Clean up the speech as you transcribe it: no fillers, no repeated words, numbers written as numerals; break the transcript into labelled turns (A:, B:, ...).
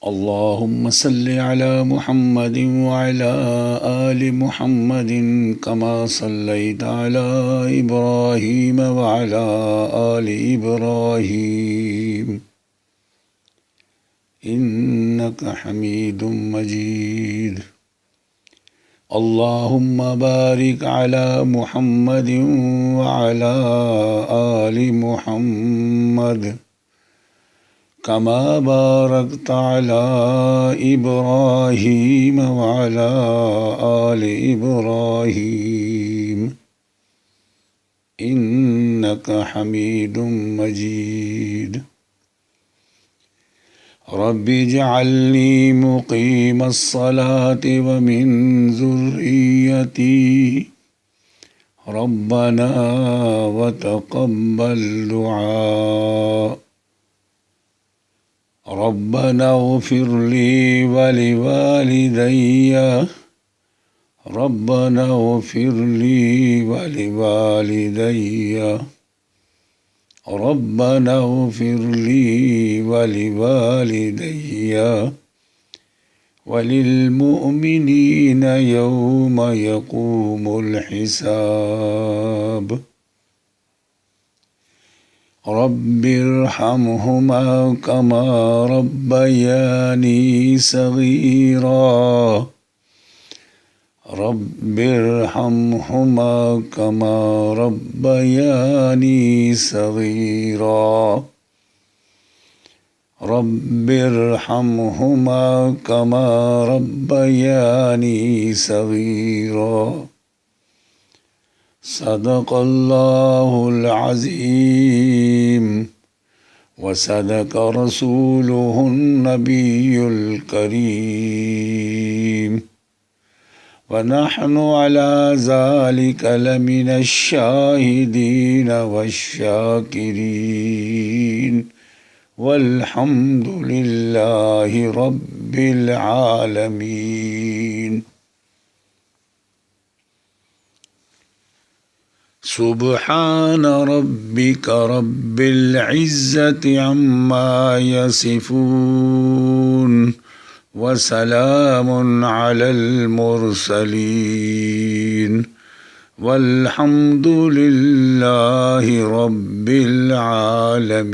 A: اللهم صل على محمد وعلى آل محمد كما صليت على إبراهيم وعلى آل إبراهيم إنك حميد مجيد. اللهم بارك على محمد وعلى آل محمد كما باركت على إبراهيم وعلى آل إبراهيم إنك حميد مجيد. رب اجعلني مقيم الصلاة ومن ذريتي ربنا وتقبل دعاء. ربنا اغفر لي ولوالدي ربنا اغفر لي ولوالدي ربنا اغفر لي ولوالدي وللمؤمنين يوم يقوم الحساب. رب ارحمهما كما ربياني صغيرا رب ارحمهما كما ربياني صغيرا رب ارحمهما كما ربياني صغيرا. صدق الله العظيم وصدق رسوله النبي الكريم ونحن على ذلك لمن الشاهدين والشاكرين والحمد لله رب العالمين. سبحان ربك رب العزة عما يصفون وسلام على المرسلين والحمد لله رب العالمين.